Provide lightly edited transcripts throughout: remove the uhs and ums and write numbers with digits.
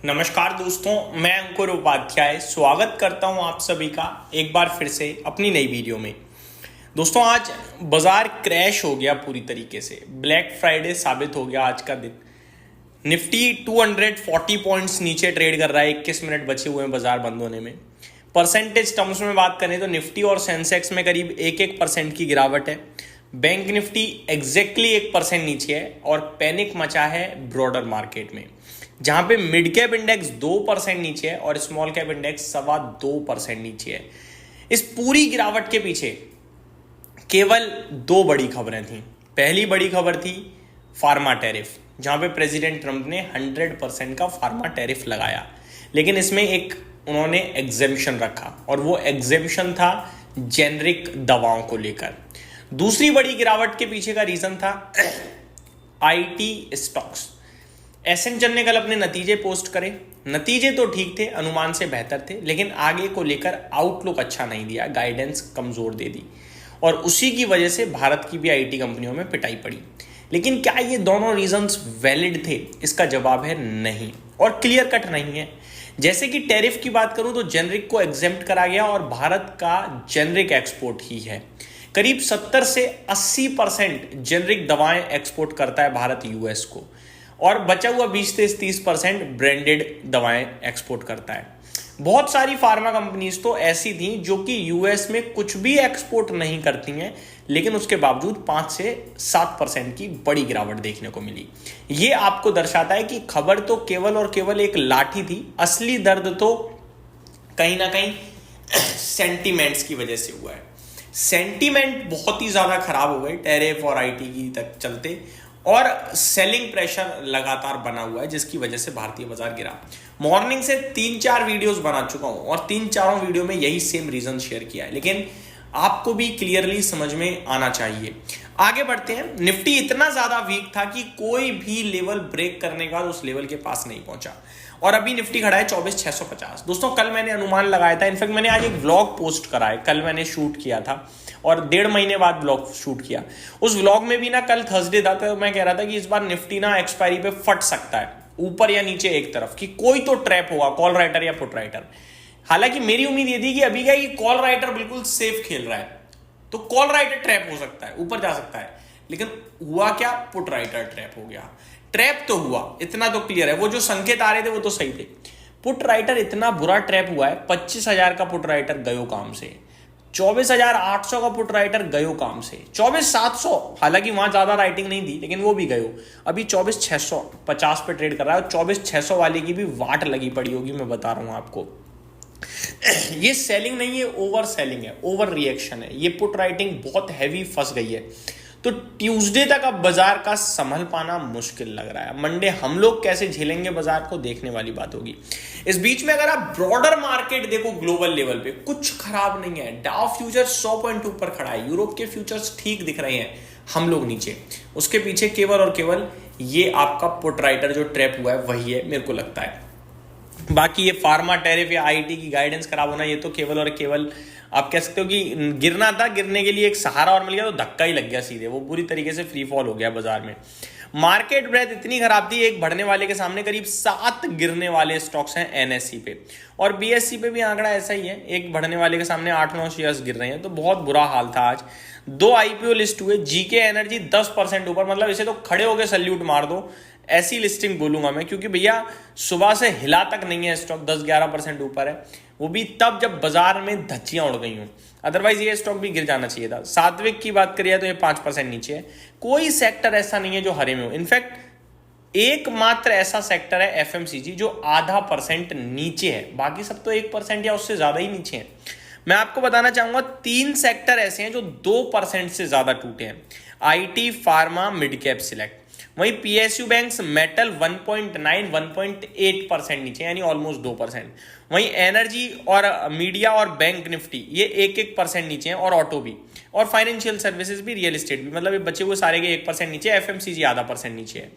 नमस्कार दोस्तों, मैं अंकुर उपाध्याय स्वागत करता हूं आप सभी का एक बार फिर से अपनी नई वीडियो में। दोस्तों, आज बाजार क्रैश हो गया पूरी तरीके से। ब्लैक फ्राइडे साबित हो गया आज का दिन। निफ्टी 240 पॉइंट्स नीचे ट्रेड कर रहा है। 21 मिनट बचे हुए हैं बाजार बंद होने में। परसेंटेज टर्म्स में बात करें तो निफ्टी और सेंसेक्स में करीब 1% की गिरावट है। बैंक निफ्टी एग्जैक्टली 1% नीचे है और पैनिक मचा है ब्रॉडर मार्केट में, जहां पे मिड कैप इंडेक्स 2% नीचे है और स्मॉल कैप इंडेक्स 2.25% नीचे है। इस पूरी गिरावट के पीछे केवल दो बड़ी खबरें थी। पहली बड़ी खबर थी फार्मा टैरिफ, जहां पे प्रेसिडेंट ट्रंप ने 100% का फार्मा टैरिफ लगाया, लेकिन इसमें एक उन्होंने एग्जेम्पशन रखा और वो एग्जेम्पशन था जेनरिक दवाओं को लेकर। दूसरी बड़ी गिरावट के पीछे का रीजन था आईटी स्टॉक्स। एसेंचर ने कल अपने नतीजे पोस्ट करे। नतीजे तो ठीक थे, अनुमान से बेहतर थे, लेकिन आगे को लेकर आउटलुक अच्छा नहीं दिया, गाइडेंस कमजोर दे दी और उसी की वजह से भारत की भी आईटी कंपनियों में पिटाई पड़ी। लेकिन क्या ये दोनों रीजंस वैलिड थे? इसका जवाब है नहीं, और क्लियर कट नहीं है। जैसे कि टैरिफ की बात करूं तो जेनरिक को एग्जेम्प्ट करा गया और भारत का जेनरिक एक्सपोर्ट ही है। करीब 70 से 80% जेनरिक दवाएं एक्सपोर्ट करता है भारत यूएस को, और बचा हुआ 20 से 30% ब्रांडेड दवाएं एक्सपोर्ट करता है। बहुत सारी फार्मा कंपनीज तो ऐसी थी जो कि यूएस में कुछ भी एक्सपोर्ट नहीं करती हैं, लेकिन उसके बावजूद 5 से 7% की बड़ी गिरावट देखने को मिली। ये आपको दर्शाता है कि खबर तो केवल और केवल एक लाठी थी, असली दर्द तो कहीं ना कहीं सेंटीमेंट्स की वजह से हुआ है। सेंटीमेंट बहुत ही ज्यादा खराब हो गए टैरिफ और आईटी की तक चलते, और सेलिंग प्रेशर लगातार बना हुआ है, जिसकी वजह से भारतीय बाजार गिरा। मॉर्निंग से 3-4 वीडियोस बना चुका हूं और 3-4 वीडियो में यही सेम रीजन शेयर किया है, लेकिन आपको भी क्लियरली समझ में आना चाहिए। आगे बढ़ते हैं। निफ्टी इतना ज्यादा वीक था कि कोई भी लेवल ब्रेक करने का उस लेवल के पास नहीं पहुंचा, और अभी निफ्टी खड़ा है 24,650। दोस्तों, कल मैंने अनुमान लगाया था, इनफैक्ट मैंने आज एक व्लॉग पोस्ट करा है, कल मैंने शूट किया था और 1.5 महीने बाद व्लॉग शूट किया। उस व्लॉग में भी ना, कल थर्सडे था, तो मैं कह रहा था कि इस बार निफ्टी ना एक्सपायरी पे फट सकता है, ऊपर या नीचे एक तरफ, कि कोई तो ट्रैप होगा, कॉल राइटर या पुट राइटर। हालांकि मेरी उम्मीद ये थी कि अभी क्या ये कॉल राइटर बिल्कुल सेफ खेल रहा है, तो कॉल राइटर ट्रैप हो सकता है, ऊपर जा सकता है, लेकिन हुआ क्या? पुट राइटर ट्रैप हो गया। ट्रैप तो हुआ, इतना तो क्लियर है, वो जो संकेत आ रहे थे वो तो सही थे। पुट राइटर इतना बुरा ट्रैप हुआ है, 25,000 का पुट राइटर गयो काम से, 24,800 का पुट राइटर गयो काम से, 24,700, हालांकि वहां ज्यादा राइटिंग नहीं थी लेकिन वो भी गयो। अभी 24,650 पे ट्रेड कर रहा है, और 24,600 वाले की भी वाट लगी पड़ी होगी, मैं बता रहा हूं आपको। ये सेलिंग नहीं है, ओवर सेलिंग है, ओवर रिएक्शन है। ये पुट राइटिंग बहुत हैवी फंस गई है, तो ट्यूसडे तक अब बाजार का संभल पाना मुश्किल लग रहा है। मंडे हम लोग कैसे झेलेंगे बाजार को, देखने वाली बात होगी। इस बीच में अगर आप ब्रॉडर मार्केट देखो, ग्लोबल लेवल पे कुछ खराब नहीं है। डाउ फ्यूचर 100 पॉइंट ऊपर खड़ा है, यूरोप के फ्यूचर्स ठीक दिख रहे हैं, हम लोग नीचे। उसके पीछे केवल और केवल ये आपका पुट राइटर जो ट्रैप हुआ है वही है, मेरे को लगता है। बाकी ये फार्मा टैरिफ या आईटी की गाइडेंस खराब होना, ये तो केवल और केवल आप कह सकते हो कि गिरना था, गिरने के लिए एक सहारा और मिल गया तो धक्का ही लग गया सीधे, वो पूरी तरीके से फ्री फॉल हो गया बाजार में। मार्केट ब्रेथ इतनी खराब थी, एक बढ़ने वाले के सामने करीब 7 गिरने वाले स्टॉक्स हैं एनएससी पे, और बीएससी पे भी आंकड़ा ऐसा ही है, एक बढ़ने वाले के सामने 8-9 शेयर्स गिर रहे हैं, तो बहुत बुरा हाल था आज। 2 आईपीओ लिस्ट हुए, जीके एनर्जी 10% ऊपर, मतलब इसे तो खड़े होकर सल्यूट मार दो, ऐसी लिस्टिंग बोलूंगा मैं, क्योंकि भैया सुबह से हिला तक नहीं है स्टॉक, 10-11% ऊपर है, वो भी तब जब बाजार में धज्जियां उड़ गई हूं, अदरवाइज ये स्टॉक भी गिर जाना चाहिए था। सात्विक की बात करिए तो ये 5% नीचे है। कोई सेक्टर ऐसा नहीं है जो हरे में हो, इनफैक्ट एकमात्र ऐसा सेक्टर है एफएमसीजी जो 0.5% नीचे है, बाकी सब तो 1% या उससे ज्यादा ही नीचे है। मैं आपको बताना चाहूंगा 3 सेक्टर ऐसे हैं जो 2% से ज्यादा टूटे हैं, IT, pharma, mid cap, select. वहीं पीएसयू बैंक्स, मेटल 1.8% नीचे, यानी ऑलमोस्ट 2%। वहीं एनर्जी और मीडिया और बैंक निफ्टी ये 1% नीचे हैं, और ऑटो भी, और फाइनेंशियल सर्विसेज भी, रियल एस्टेट भी, मतलब ये बचे हुए सारे के 1% नीचे। एफएमसीजी 0.5% नीचे है।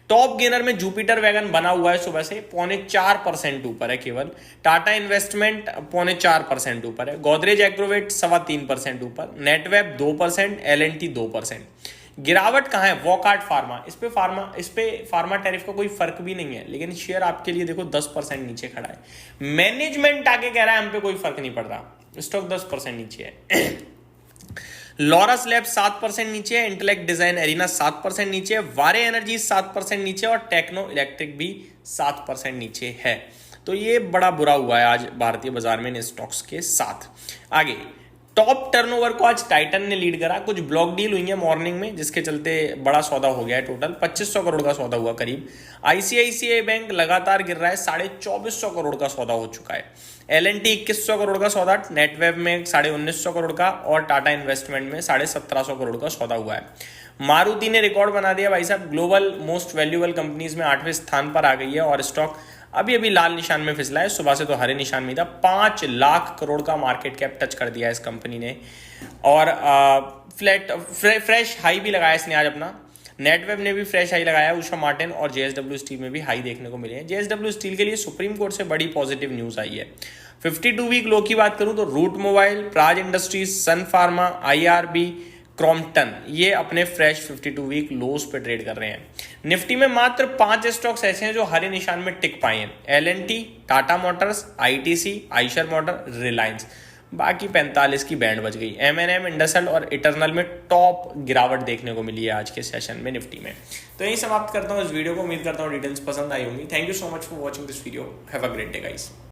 टॉप गेनर में जुपिटर वैगन बना हुआ है सुबह से, 0.4% ऊपर है केवल। टाटा इन्वेस्टमेंट 0.4% ऊपर है। गोदरेज एग्रोवेट 3.25% ऊपर। नेटवेब 2%, एलएनटी 2%। गिरावट कहाँ है? वॉकहार्ट फार्मा, इस पे फार्मा टैरिफ का कोई फर्क भी नहीं है, लेकिन शेयर आपके लिए देखो 10% नीचे खड़ा है। मैनेजमेंट आके कह रहा है हम पे कोई फर्क नहीं पड़ रहा, स्टॉक 10% नीचे है। लॉरस लैब 7% नीचे है, इंटेलेक्ट डिजाइन एरिना 7% नीचे है, वारे एनर्जी 7% नीचे और टेक्नो इलेक्ट्रिक भी 7% नीचे है। तो ये बड़ा बुरा हुआ है आज भारतीय बाजार में इन स्टॉक्स के साथ। आगे टॉप टर्नओवर को आज टाइटन ने लीड करा, कुछ ब्लॉक डील हुई है मॉर्निंग में जिसके चलते बड़ा सौदा हो गया है, टोटल 2500 करोड़ का सौदा हुआ करीब। आईसीआईसीआई बैंक लगातार गिर रहा है, 2450 करोड़ का सौदा हो चुका है। एल&टी 2100 करोड़ का सौदा, नेटवेब में 1950 करोड़ का और टाटा इन्वेस्टमेंट में 1750 करोड़ का सौदा हुआ है। मारुति ने रिकॉर्ड बना दिया भाई साहब, ग्लोबल मोस्ट वैल्यूएबल कंपनीज में 8वें स्थान पर आ गई है और स्टॉक अभी अभी लाल निशान में फिसला है, सुबह से तो हरे निशान में था। 5 लाख करोड़ का मार्केट कैप टच कर दिया है इस कंपनी ने और फ्रेश हाई भी लगाया इसने आज अपना। नेटवेब ने भी फ्रेश हाई लगाया, उषा मार्टिन और जेएसडब्ल्यू स्टील में भी हाई देखने को मिले हैं। जेएसडब्ल्यू स्टील के लिए सुप्रीम कोर्ट से बड़ी पॉजिटिव न्यूज आई है। 52 वीक लो की बात करूं तो रूट मोबाइल, प्राज इंडस्ट्रीज, सन फार्मा, आईआरबी, क्रॉम्पटन ये अपने फ्रेश 52 वीक लोस पे ट्रेड कर रहे हैं। निफ्टी में मात्र 5 स्टॉक्स ऐसे हैं जो हरे निशान में टिक पाए हैं, L&T, Tata Motors, ITC, Eicher motor, Reliance. बाकी 45 की बैंड बच गई। एमएनएम, इंडसइंड और इटर्नल में टॉप गिरावट देखने को मिली है आज के सेशन में निफ्टी में। तो यही समाप्त करता हूँ इस वीडियो को, उम्मीद करता हूँ डिटेल्स पसंद आई होंगी। Thank you so much for watching this video, have a great day guys.